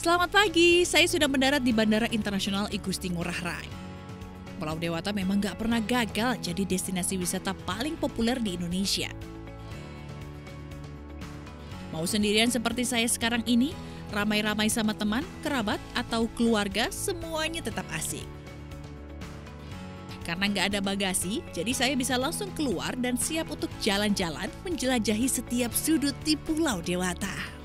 Selamat pagi, saya sudah mendarat di Bandara Internasional I Gusti Ngurah Rai. Pulau Dewata memang nggak pernah gagal jadi destinasi wisata paling populer di Indonesia. Mau sendirian seperti saya sekarang ini, ramai-ramai sama teman, kerabat, atau keluarga, semuanya tetap asik. Karena nggak ada bagasi, jadi saya bisa langsung keluar dan siap untuk jalan-jalan menjelajahi setiap sudut di Pulau Dewata.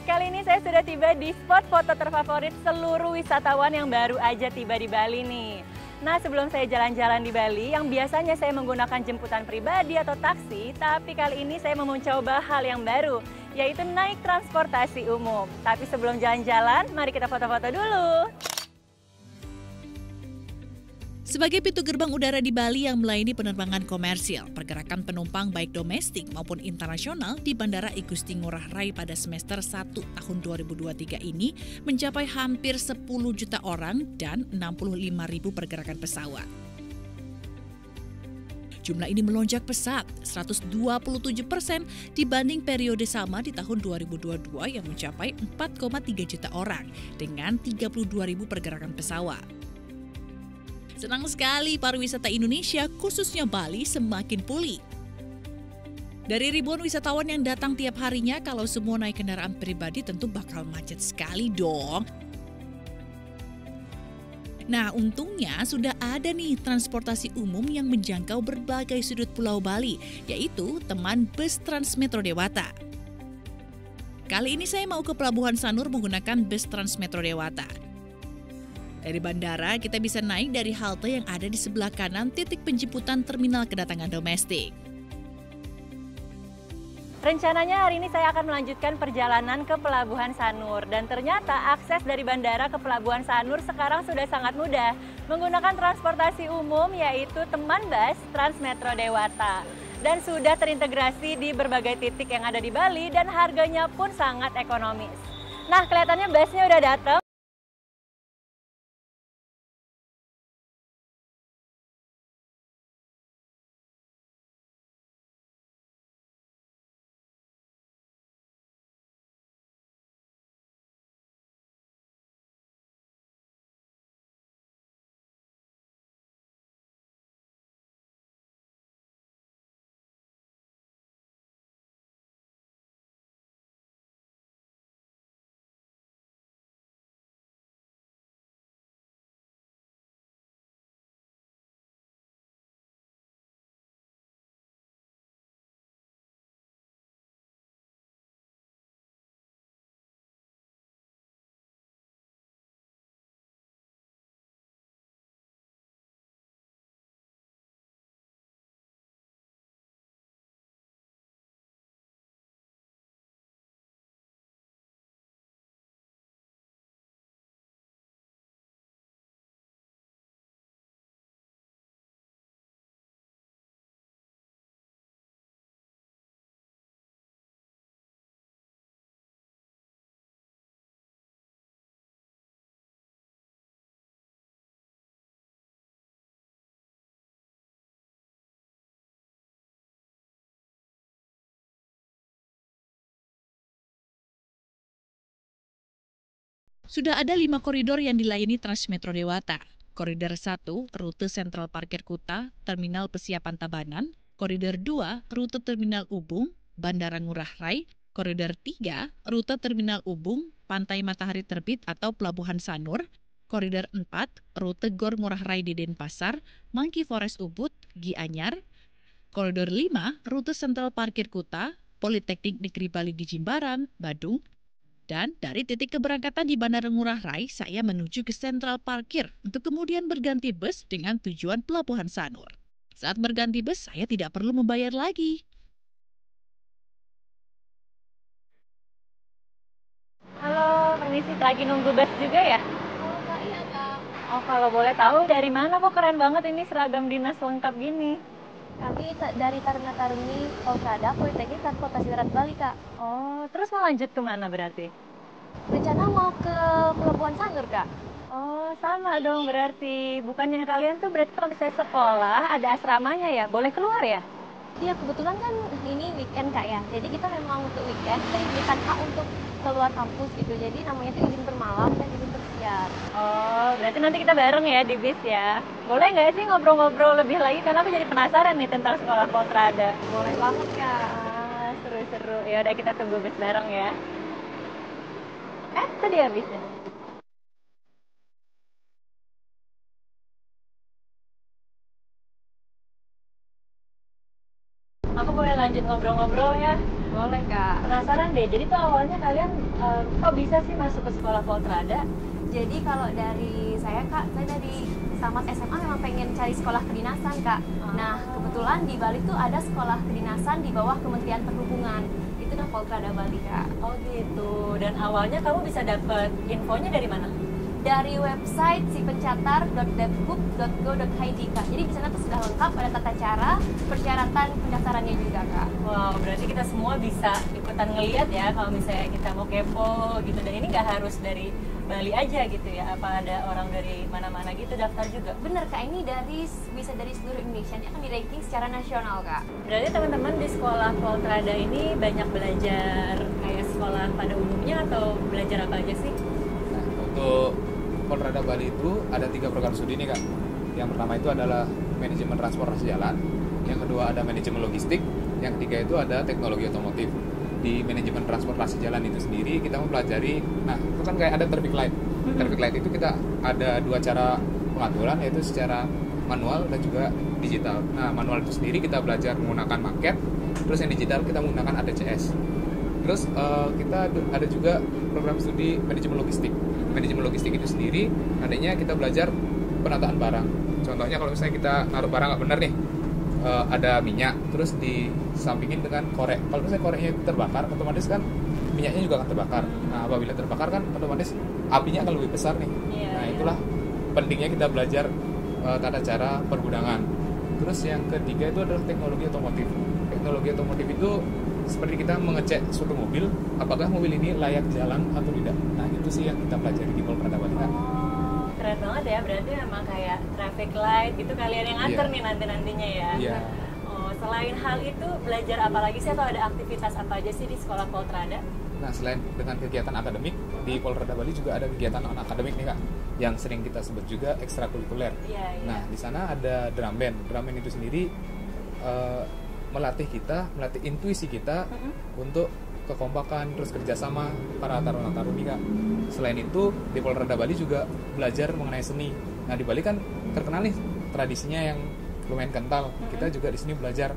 Kali ini saya sudah tiba di spot foto terfavorit seluruh wisatawan yang baru aja tiba di Bali nih. Nah, sebelum saya jalan-jalan di Bali, yang biasanya saya menggunakan jemputan pribadi atau taksi, tapi kali ini saya mau mencoba hal yang baru, yaitu naik transportasi umum. Tapi sebelum jalan-jalan, mari kita foto-foto dulu. Sebagai pintu gerbang udara di Bali yang melayani penerbangan komersil, pergerakan penumpang baik domestik maupun internasional di Bandara I Gusti Ngurah Rai pada semester 1 tahun 2023 ini mencapai hampir 10 juta orang dan 65.000 pergerakan pesawat. Jumlah ini melonjak pesat, 127% dibanding periode sama di tahun 2022 yang mencapai 4,3 juta orang dengan 32.000 pergerakan pesawat. Senang sekali pariwisata Indonesia, khususnya Bali, semakin pulih. Dari ribuan wisatawan yang datang tiap harinya, kalau semua naik kendaraan pribadi tentu bakal macet sekali dong. Nah, untungnya sudah ada nih transportasi umum yang menjangkau berbagai sudut Pulau Bali, yaitu teman bus Transmetro Dewata. Kali ini saya mau ke Pelabuhan Sanur menggunakan bus Transmetro Dewata. Dari bandara, kita bisa naik dari halte yang ada di sebelah kanan titik penjemputan terminal kedatangan domestik. Rencananya hari ini saya akan melanjutkan perjalanan ke Pelabuhan Sanur. Dan ternyata akses dari bandara ke Pelabuhan Sanur sekarang sudah sangat mudah. Menggunakan transportasi umum yaitu teman bus Transmetro Dewata. Dan sudah terintegrasi di berbagai titik yang ada di Bali dan harganya pun sangat ekonomis. Nah, kelihatannya busnya udah datang. Sudah ada 5 koridor yang dilayani Transmetro Dewata. Koridor 1, rute Sentral Parkir Kuta, Terminal Pesiapan Tabanan. Koridor 2, rute Terminal Ubung, Bandara Ngurah Rai. Koridor 3, rute Terminal Ubung, Pantai Matahari Terbit atau Pelabuhan Sanur. Koridor 4, rute Gor Ngurah Rai di Denpasar, Monkey Forest Ubud, Gianyar. Koridor 5, rute Sentral Parkir Kuta, Politeknik Negeri Bali di Jimbaran, Badung. Dan dari titik keberangkatan di Bandara Ngurah Rai, saya menuju ke sentral parkir untuk kemudian berganti bus dengan tujuan Pelabuhan Sanur. Saat berganti bus, saya tidak perlu membayar lagi. Halo, permisi, lagi nunggu bus juga ya? Oh, Kak, iya, Kak. Oh, kalau boleh tahu dari mana kok keren banget ini seragam dinas lengkap gini? Kami dari Taruna Taruni Polkada Politeknik Transportasi Darat Bali, Kak. Oh, terus mau lanjut kemana berarti? Rencana mau ke Pelabuhan Sanur, Kak. Oh, sama dong berarti. Bukannya kalian tuh berarti kalau misalnya sekolah ada asramanya ya? Boleh keluar ya? Iya, kebetulan kan ini weekend Kak ya. Jadi kita memang untuk weekend kita diberikan hak untuk keluar kampus gitu. Jadi namanya itu izin bermalam dan izin bersiar. Oh, berarti nanti kita bareng ya di bis ya. Boleh nggak sih ngobrol-ngobrol lebih lagi? Karena aku jadi penasaran nih tentang sekolah Poltrada. Boleh banget Kak. Seru-seru. Ya udah kita tunggu bis bareng ya. Tadi habisnya. Aku boleh lanjut ngobrol-ngobrol ya? Boleh Kak. Penasaran deh, jadi tuh awalnya kalian kok bisa sih masuk ke sekolah Poltrada? Jadi kalau dari saya Kak, saya dari tamat SMA memang pengen cari sekolah kedinasan Kak. Nah, kebetulan di Bali tuh ada sekolah kedinasan di bawah Kementerian Perhubungan. Itu udah Poltrada Bali Kak. Oh gitu, dan awalnya kamu bisa dapet infonya dari mana? Dari website sipencatar.depgub.go.id Kak. Jadi di sana tuh sudah lengkap, ada tata cara, persyaratan pendaftarannya juga Kak. Wow, berarti kita semua bisa ikutan ngeliat ya kalau misalnya kita mau kepo gitu. Dan ini nggak harus dari Bali aja gitu ya, apa ada orang dari mana-mana gitu daftar juga? Bener Kak, ini bisa dari seluruh Indonesia, ini akan di ranking secara nasional Kak. Berarti teman-teman di sekolah Poltrada ini banyak belajar kayak sekolah pada umumnya atau belajar apa aja sih? Nah, untuk Poltrada Bali itu ada 3 program studi nih Kak. Yang pertama itu adalah manajemen transportasi jalan, yang kedua ada manajemen logistik, yang ketiga itu ada teknologi otomotif. Di manajemen transportasi jalan itu sendiri kita mempelajari, nah itu kan kayak ada traffic light. Traffic light itu kita ada 2 cara pengaturan, yaitu secara manual dan juga digital. Nah, manual itu sendiri kita belajar menggunakan maket, terus yang digital kita menggunakan ADCS. Terus kita ada juga program studi manajemen logistik. Manajemen logistik itu sendiri adanya kita belajar penataan barang. Contohnya kalau misalnya kita naruh barang nggak benar nih, ada minyak, terus disampingin dengan korek. Kalau misalnya koreknya terbakar, otomatis kan minyaknya juga akan terbakar. Nah, apabila terbakar kan otomatis apinya akan lebih besar nih. Nah, itulah pentingnya kita belajar tata cara pergudangan. Terus yang ketiga itu adalah teknologi otomotif. Teknologi otomotif itu seperti kita mengecek suatu mobil, apakah mobil ini layak jalan atau tidak. Nah, itu sih yang kita pelajari di Poltrada Bali. Oh, keren banget ya, berarti memang kayak traffic light gitu kalian yang nganter nih nantinya ya. Iya. Oh, selain hal itu belajar apa lagi sih, atau ada aktivitas apa aja sih di sekolah Poltrada? Nah, selain dengan kegiatan akademik, di Poltrada Bali juga ada kegiatan non-akademik nih Kak, yang sering kita sebut juga ekstrakurikuler. Iya. Nah, di sana ada drum band. Drum band itu sendiri melatih intuisi kita untuk kekompakan, terus kerjasama para taruna-taruni Kak. Selain itu, di Poltrada Bali juga belajar mengenai seni. Nah, di Bali kan terkenal nih tradisinya yang lumayan kental. Kita juga di sini belajar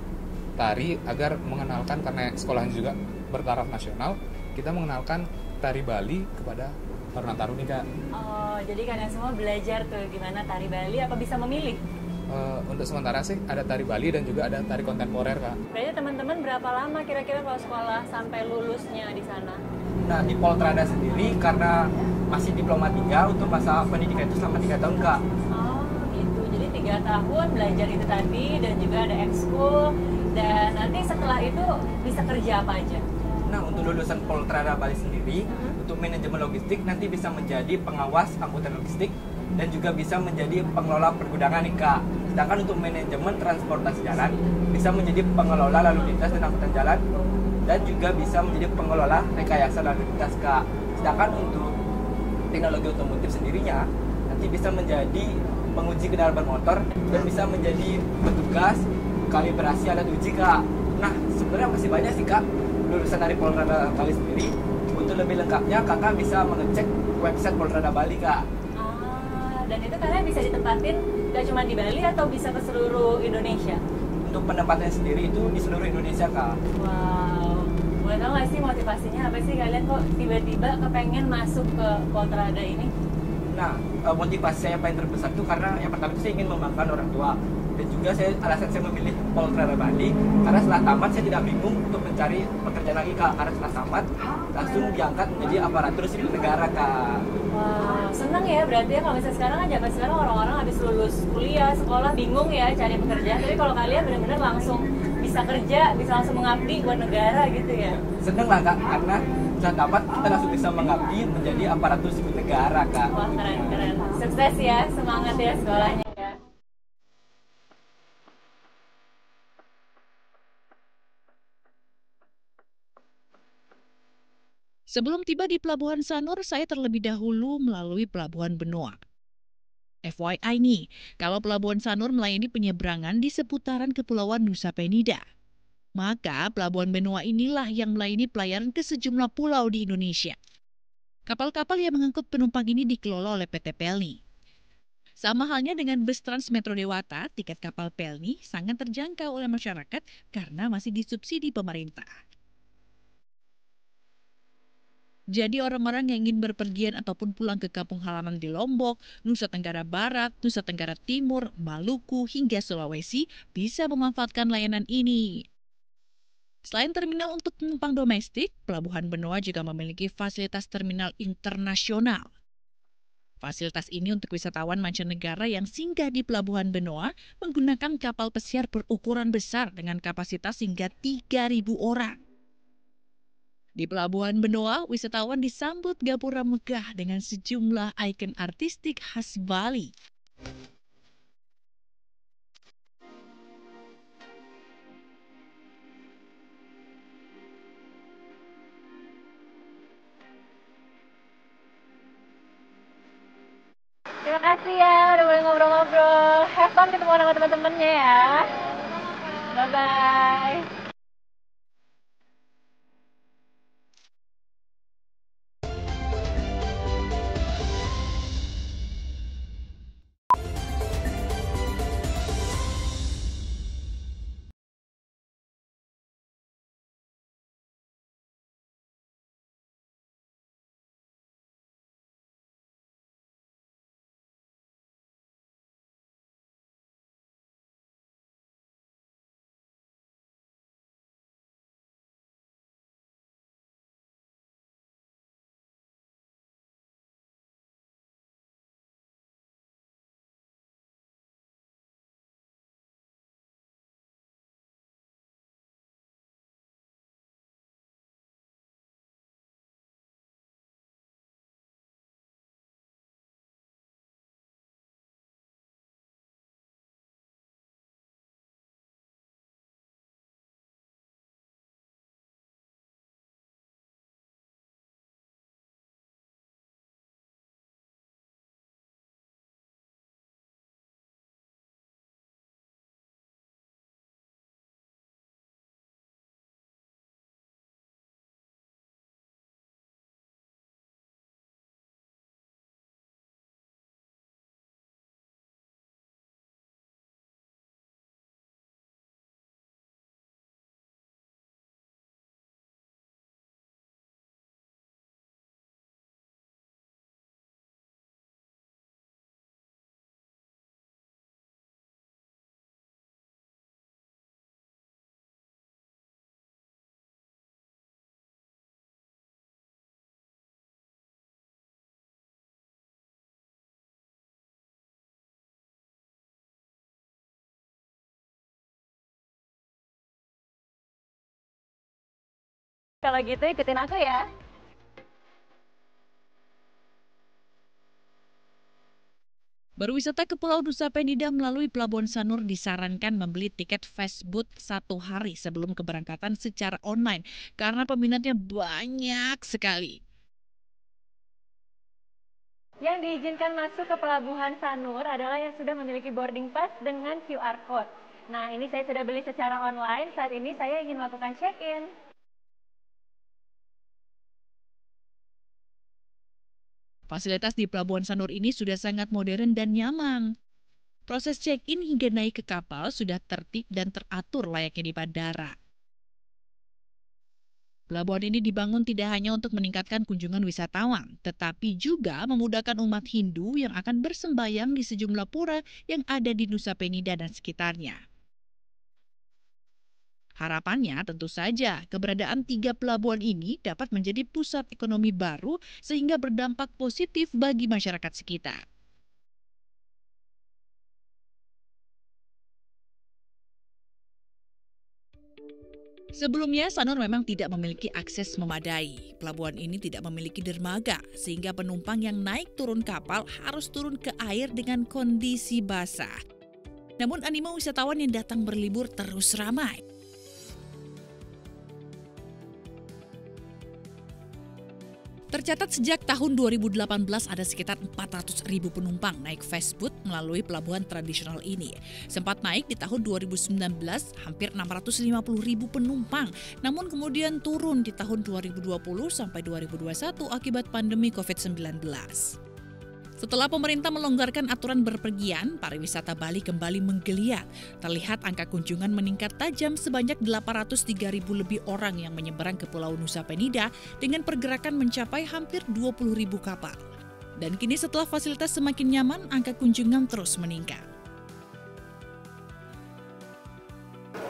tari agar mengenalkan, karena sekolahnya juga bertaraf nasional, kita mengenalkan tari Bali kepada taruna-taruni Kak. Oh, jadi kalian semua belajar tuh gimana tari Bali, apa bisa memilih? Untuk sementara sih ada tari Bali dan juga ada tari kontemporer Kak. Berarti teman-teman berapa lama kira-kira kalau sekolah sampai lulusnya di sana? Nah, di Poltrada sendiri karena masih diploma 3, untuk masa pendidikan itu selama 3 tahun Kak. Oh gitu, jadi 3 tahun belajar itu tadi dan juga ada ekskul, dan nanti setelah itu bisa kerja apa aja? Nah, untuk lulusan Poltrada Bali sendiri, untuk manajemen logistik nanti bisa menjadi pengawas angkutan logistik dan juga bisa menjadi pengelola pergudangan nih Kak. Sedangkan untuk manajemen transportasi jalan bisa menjadi pengelola lalu lintas dan angkutan jalan, dan juga bisa menjadi pengelola rekayasa lalu lintas Kak. Sedangkan untuk teknologi otomotif sendirinya nanti bisa menjadi penguji kendaraan bermotor dan bisa menjadi petugas kalibrasi alat uji Kak. Nah, sebenarnya masih banyak sih Kak lulusan dari Poltrada Bali sendiri. Untuk lebih lengkapnya Kakak bisa mengecek website Poltrada Bali Kak. Dan itu kalian bisa ditempatin gak cuma di Bali atau bisa ke seluruh Indonesia? Untuk penempatannya sendiri itu di seluruh Indonesia Kak. Wow, boleh tau gak sih motivasinya apa sih kalian kok tiba-tiba kepengen masuk ke Poltrada ini? Nah, motivasi saya paling terbesar itu karena yang pertama itu saya ingin membanggakan orang tua. Dan juga alasan saya memilih Poltrada Bali karena setelah tamat saya tidak bingung untuk mencari pekerjaan lagi Kak. Karena setelah tamat langsung diangkat menjadi aparatur sipil negara Kak. Wow, seneng ya berarti ya. Kalau misalnya sekarang kan zaman sekarang orang-orang habis lulus kuliah, sekolah bingung ya cari pekerjaan. Tapi kalau kalian benar-benar langsung bisa kerja, bisa langsung mengabdi buat negara gitu ya. Seneng lah Kak, karena setelah tamat kita langsung bisa mengabdi menjadi aparatur sipil negara Kak. Wah, keren-keren. Sukses ya, semangat ya sekolahnya ya. Sebelum tiba di Pelabuhan Sanur, saya terlebih dahulu melalui Pelabuhan Benoa. FYI nih, kalau Pelabuhan Sanur melayani penyeberangan di seputaran Kepulauan Nusa Penida. Maka Pelabuhan Benoa inilah yang melayani pelayaran ke sejumlah pulau di Indonesia. Kapal-kapal yang mengangkut penumpang ini dikelola oleh PT Pelni. Sama halnya dengan bus Transmetro Dewata, tiket kapal Pelni sangat terjangkau oleh masyarakat karena masih disubsidi pemerintah. Jadi orang-orang yang ingin berpergian ataupun pulang ke kampung halaman di Lombok, Nusa Tenggara Barat, Nusa Tenggara Timur, Maluku, hingga Sulawesi bisa memanfaatkan layanan ini. Selain terminal untuk penumpang domestik, Pelabuhan Benoa juga memiliki fasilitas terminal internasional. Fasilitas ini untuk wisatawan mancanegara yang singgah di Pelabuhan Benoa menggunakan kapal pesiar berukuran besar dengan kapasitas hingga 3.000 orang. Di Pelabuhan Benoa, wisatawan disambut gapura megah dengan sejumlah ikon artistik khas Bali. Terima kasih ya udah boleh ngobrol-ngobrol. Have fun ketemu sama teman-temannya ya. Bye-bye. Kalau gitu ikutin aku ya. Berwisata ke Pulau Nusa Penida melalui Pelabuhan Sanur disarankan membeli tiket fastboat 1 hari sebelum keberangkatan secara online karena peminatnya banyak sekali. Yang diizinkan masuk ke Pelabuhan Sanur adalah yang sudah memiliki boarding pass dengan QR code. Nah, ini saya sudah beli secara online. Saat ini saya ingin melakukan check-in. Fasilitas di Pelabuhan Sanur ini sudah sangat modern dan nyaman. Proses check-in hingga naik ke kapal sudah tertib dan teratur layaknya di bandara. Pelabuhan ini dibangun tidak hanya untuk meningkatkan kunjungan wisatawan, tetapi juga memudahkan umat Hindu yang akan bersembayang di sejumlah pura yang ada di Nusa Penida dan sekitarnya. Harapannya tentu saja keberadaan 3 pelabuhan ini dapat menjadi pusat ekonomi baru sehingga berdampak positif bagi masyarakat sekitar. Sebelumnya, Sanur memang tidak memiliki akses memadai. Pelabuhan ini tidak memiliki dermaga, sehingga penumpang yang naik turun kapal harus turun ke air dengan kondisi basah. Namun animo wisatawan yang datang berlibur terus ramai. Tercatat sejak tahun 2018 ada sekitar 400.000 penumpang naik fastboat melalui pelabuhan tradisional ini. Sempat naik di tahun 2019 hampir 650.000 penumpang, namun kemudian turun di tahun 2020 sampai 2021 akibat pandemi COVID-19. Setelah pemerintah melonggarkan aturan berpergian, pariwisata Bali kembali menggeliat. Terlihat angka kunjungan meningkat tajam sebanyak 803.000 lebih orang yang menyeberang ke Pulau Nusa Penida dengan pergerakan mencapai hampir 20.000 kapal. Dan kini setelah fasilitas semakin nyaman, angka kunjungan terus meningkat.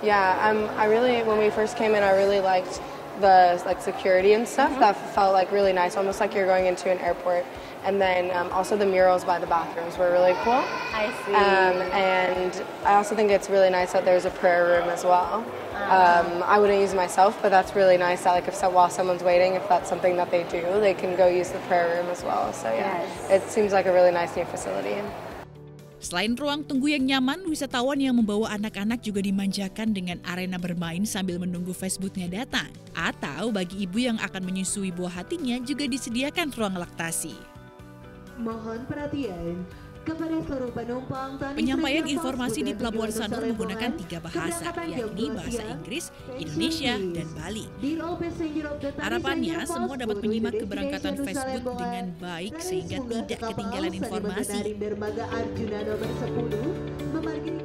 Yeah, when we first came in, I really liked the security and stuff. That felt really nice, almost like you're going into an airport. And then also the murals by the bathrooms were really cool. I see. And I also think it's really nice that there's a prayer room as well. I wouldn't use it myself, but that's really nice that while someone's waiting, if that's something that they do, they can go use the prayer room as well. So yeah, It seems like a really nice new facility. Selain ruang tunggu yang nyaman, wisatawan yang membawa anak-anak juga dimanjakan dengan arena bermain sambil menunggu fastboatnya datang. Atau bagi ibu yang akan menyusui buah hatinya juga disediakan ruang laktasi. Mohon perhatian kepada seluruh penumpang. Penyampaian informasi di Pelabuhan Sanur menggunakan 3 bahasa, yakni bahasa Inggris, Indonesia, dan Bali. Harapannya semua dapat menyimak keberangkatan fastboat dengan baik sehingga tidak ketinggalan informasi. Dermaga Arjuna nomor 10 memarkir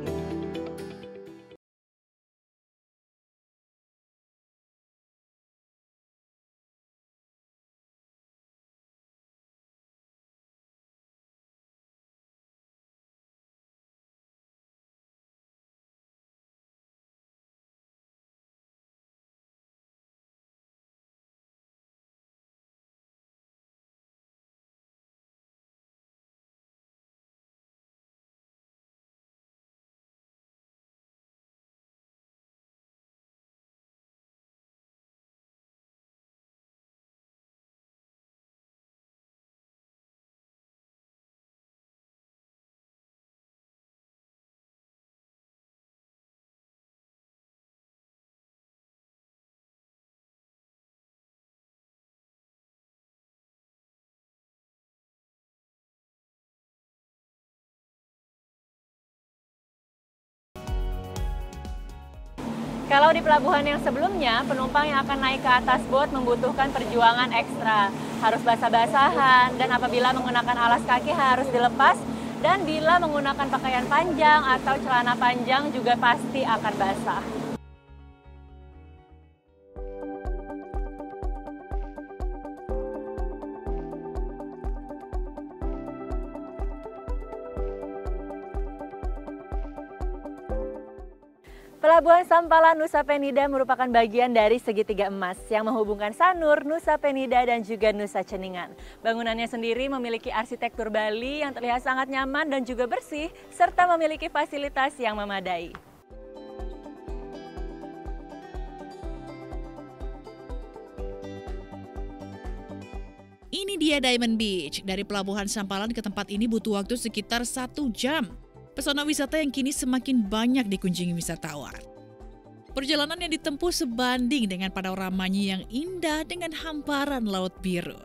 Kalau di pelabuhan yang sebelumnya, penumpang yang akan naik ke atas bot membutuhkan perjuangan ekstra. Harus basah-basahan, dan apabila menggunakan alas kaki harus dilepas, dan bila menggunakan pakaian panjang atau celana panjang juga pasti akan basah. Pelabuhan Sampalan Nusa Penida merupakan bagian dari segitiga emas yang menghubungkan Sanur, Nusa Penida, dan juga Nusa Ceningan. Bangunannya sendiri memiliki arsitektur Bali yang terlihat sangat nyaman dan juga bersih, serta memiliki fasilitas yang memadai. Ini dia Diamond Beach. Dari Pelabuhan Sampalan ke tempat ini butuh waktu sekitar 1 jam. Pesona wisata yang kini semakin banyak dikunjungi wisatawan. Perjalanan yang ditempuh sebanding dengan panoramanya yang indah dengan hamparan laut biru.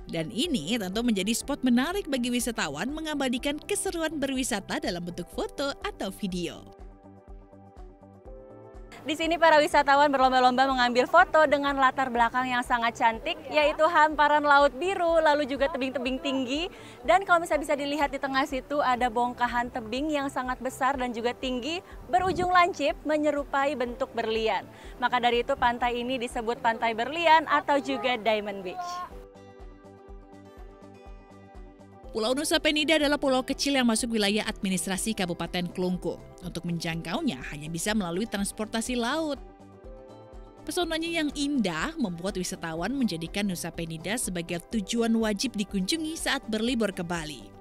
Dan ini tentu menjadi spot menarik bagi wisatawan mengabadikan keseruan berwisata dalam bentuk foto atau video. Di sini para wisatawan berlomba-lomba mengambil foto dengan latar belakang yang sangat cantik, yaitu hamparan laut biru, lalu juga tebing-tebing tinggi. Dan kalau misalnya bisa dilihat di tengah situ ada bongkahan tebing yang sangat besar dan juga tinggi, berujung lancip menyerupai bentuk berlian. Maka dari itu pantai ini disebut Pantai Berlian atau juga Diamond Beach. Pulau Nusa Penida adalah pulau kecil yang masuk wilayah administrasi Kabupaten Klungkung. Untuk menjangkaunya hanya bisa melalui transportasi laut. Pesonanya yang indah membuat wisatawan menjadikan Nusa Penida sebagai tujuan wajib dikunjungi saat berlibur ke Bali.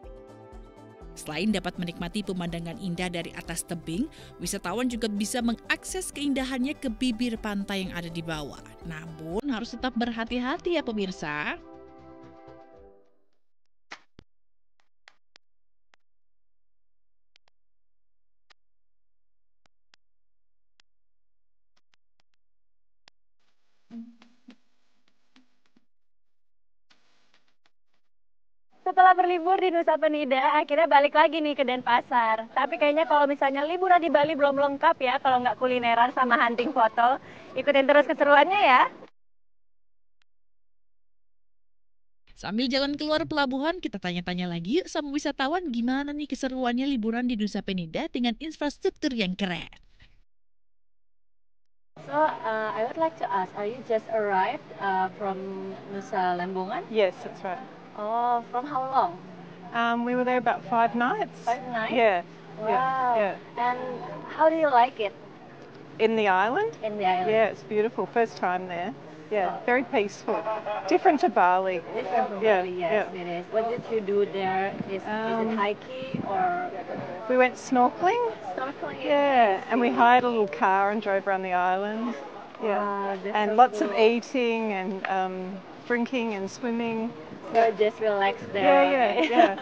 Selain dapat menikmati pemandangan indah dari atas tebing, wisatawan juga bisa mengakses keindahannya ke bibir pantai yang ada di bawah. Namun harus tetap berhati-hati ya pemirsa. setelah berlibur di Nusa Penida, akhirnya balik lagi nih ke Denpasar. Tapi kayaknya kalau misalnya liburan di Bali belum lengkap ya, kalau nggak kulineran sama hunting foto. Ikutin terus keseruannya ya. Sambil jalan keluar pelabuhan, kita tanya-tanya lagi yuk sama wisatawan gimana nih keseruannya liburan di Nusa Penida dengan infrastruktur yang keren. So, I would like to ask, are you just arrived from Nusa Lembongan? Yes, that's right. Oh, from how long? We were there about 5 nights. 5 nights? Yeah. Wow. Yeah. And how do you like it In the island? in the island? Yeah, it's beautiful. First time there. Yeah, very peaceful. Different to Bali. Different from Yeah, Bali, yes, yeah. it is. What did you do there? Is it hiking or We went snorkeling. snorkeling? Yeah, and we hired a little car and drove around the island. Yeah, Wow, that's and so lots of cool. eating and drinking and swimming. So just relax there. Yeah, okay? yeah.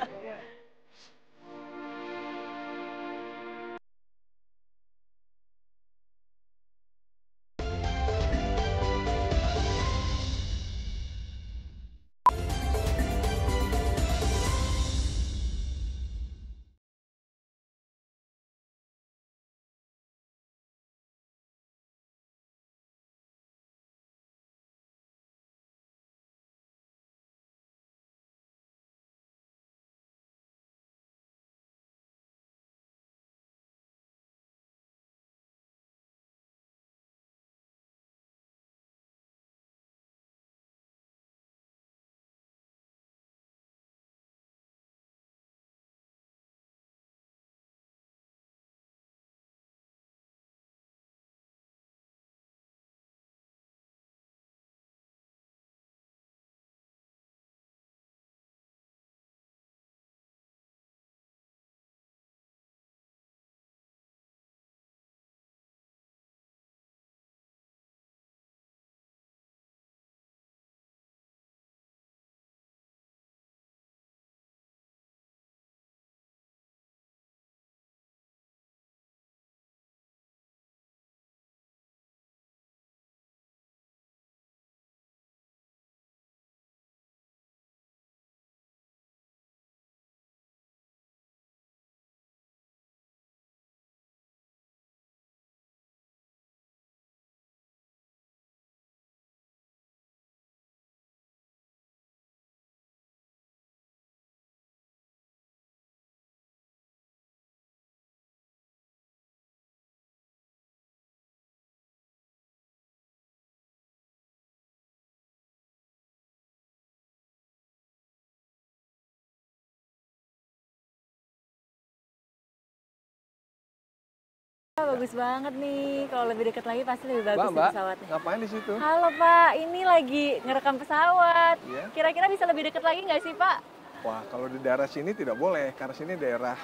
Bagus banget nih. Kalau lebih dekat lagi pasti lebih bagus nih Mbak, pesawatnya. ngapain di situ? Halo Pak, ini lagi ngerekam pesawat. Iya. Kira-kira bisa lebih dekat lagi nggak sih Pak? Wah, kalau di daerah sini tidak boleh, karena sini daerah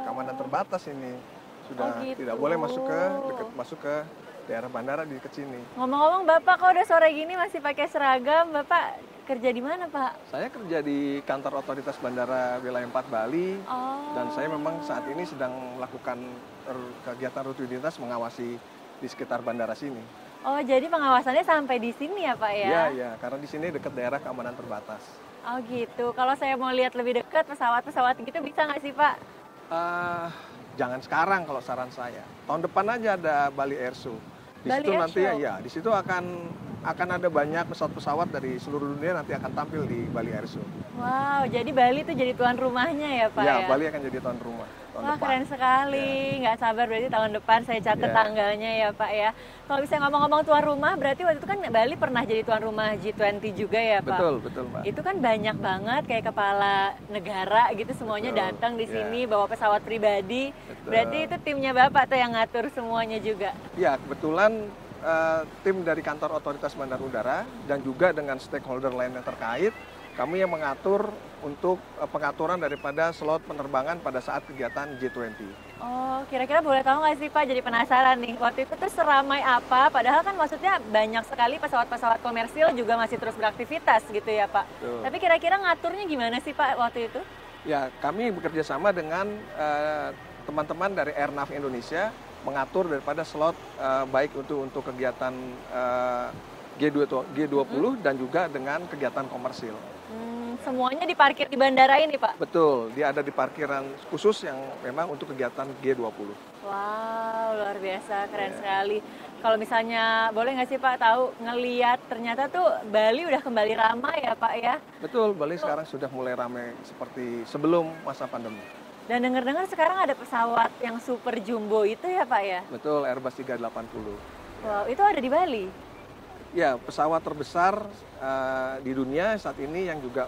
keamanan terbatas ini. Sudah gitu. tidak boleh masuk ke daerah bandara di dekat sini. Ngomong-ngomong Bapak kok udah sore gini masih pakai seragam, Bapak kerja di mana Pak? Saya kerja di kantor otoritas Bandara Wilayah 4 Bali, dan saya memang saat ini sedang melakukan kegiatan rutinitas mengawasi di sekitar bandara sini. Oh, jadi pengawasannya sampai di sini ya Pak ya? Iya, iya, karena di sini dekat daerah keamanan terbatas. Oh gitu. Kalau saya mau lihat lebih dekat pesawat-pesawat gitu bisa nggak sih Pak? Jangan sekarang kalau saran saya. Tahun depan aja ada Bali Air Show. Di Bali situ Air nanti Show? ya, di situ akan ada banyak pesawat-pesawat dari seluruh dunia nanti akan tampil di Bali Air Show. Wow, jadi Bali itu jadi tuan rumahnya ya Pak ya? Ya, Bali akan jadi tuan rumah. Wah, keren sekali. Nggak sabar berarti tahun depan saya catat tanggalnya ya Pak ya. Kalau bisa ngomong-ngomong tuan rumah, berarti waktu itu kan Bali pernah jadi tuan rumah G20 juga ya Pak? Betul, betul Mbak. Itu kan banyak banget kayak kepala negara gitu semuanya datang di sini bawa pesawat pribadi. Betul. Berarti itu timnya Bapak tuh yang ngatur semuanya juga? Ya, kebetulan tim dari kantor otoritas bandar udara dan juga dengan stakeholder lain yang terkait, kami yang mengatur untuk pengaturan daripada slot penerbangan pada saat kegiatan G20. Oh, kira-kira boleh tahu nggak sih Pak? Jadi penasaran nih, waktu itu tuh seramai apa? Padahal kan maksudnya banyak sekali pesawat-pesawat komersil juga masih terus beraktivitas gitu ya Pak. Betul. Tapi kira-kira ngaturnya gimana sih Pak waktu itu? Ya, kami bekerja sama dengan teman-teman dari Airnav Indonesia mengatur daripada slot baik untuk kegiatan G20 dan juga dengan kegiatan komersil. semuanya diparkir di bandara ini, Pak? Betul, dia ada di parkiran khusus yang memang untuk kegiatan G20. Wow, luar biasa, keren sekali. Kalau misalnya boleh nggak sih Pak tahu ngeliat ternyata tuh Bali udah kembali ramai ya Pak ya? Betul, Bali sekarang sudah mulai ramai seperti sebelum masa pandemi. Dan dengar-dengar sekarang ada pesawat yang super jumbo itu ya Pak ya? Betul, Airbus 380. Wow, itu ada di Bali? Ya, pesawat terbesar di dunia saat ini yang juga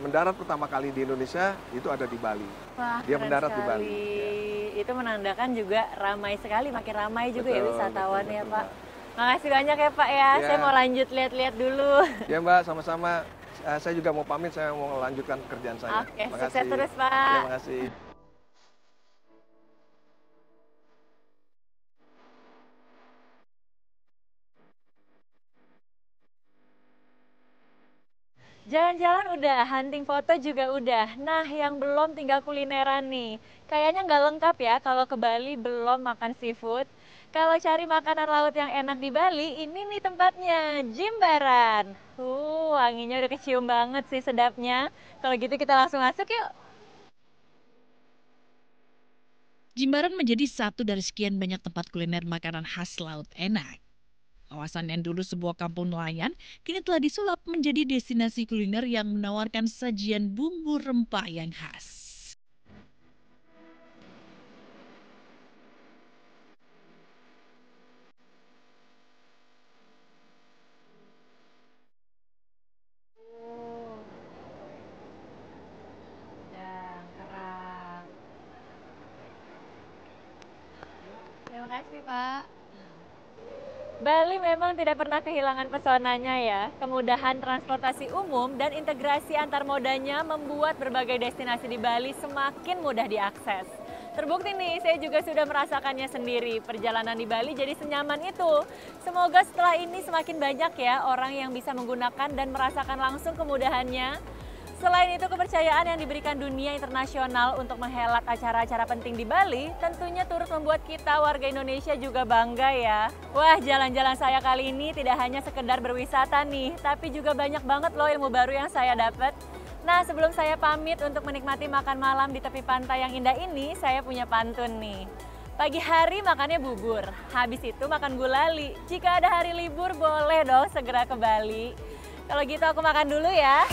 mendarat pertama kali di Indonesia itu ada di Bali. Wah, dia mendarat sekali. di Bali. Ya. Itu menandakan juga ramai sekali, makin ramai juga betul, ya wisatawan betul, ya betul, Pak. Makasih banyak ya Pak ya. Saya mau lanjut lihat-lihat dulu. Ya Mbak, sama-sama. Saya juga mau pamit, saya mau melanjutkan pekerjaan saya. Oke, sukses terus Pak. Terima kasih. Jalan-jalan udah, hunting foto juga udah. Nah, yang belum tinggal kulineran nih. Kayaknya nggak lengkap ya kalau ke Bali belum makan seafood. Kalau cari makanan laut yang enak di Bali, ini nih tempatnya, Jimbaran. Wanginya udah kecium banget sih sedapnya. Kalau gitu kita langsung masuk yuk. Jimbaran menjadi satu dari sekian banyak tempat kuliner makanan khas laut enak. Kawasan yang dulu sebuah kampung nelayan, kini telah disulap menjadi destinasi kuliner yang menawarkan sajian bumbu rempah yang khas. Terima kasih, Pak. Bali memang tidak pernah kehilangan pesonanya ya. Kemudahan transportasi umum dan integrasi antar modanya membuat berbagai destinasi di Bali semakin mudah diakses. Terbukti nih, saya juga sudah merasakannya sendiri. Perjalanan di Bali jadi senyaman itu. Semoga setelah ini semakin banyak ya orang yang bisa menggunakan dan merasakan langsung kemudahannya. Selain itu, kepercayaan yang diberikan dunia internasional untuk menghelat acara-acara penting di Bali tentunya turut membuat kita warga Indonesia juga bangga ya. Wah, jalan-jalan saya kali ini tidak hanya sekedar berwisata nih, tapi juga banyak banget loh ilmu baru yang saya dapat. Nah, sebelum saya pamit untuk menikmati makan malam di tepi pantai yang indah ini, saya punya pantun nih. Pagi hari makannya bubur, habis itu makan gulali. Jika ada hari libur boleh dong segera ke Bali. Kalau gitu aku makan dulu ya.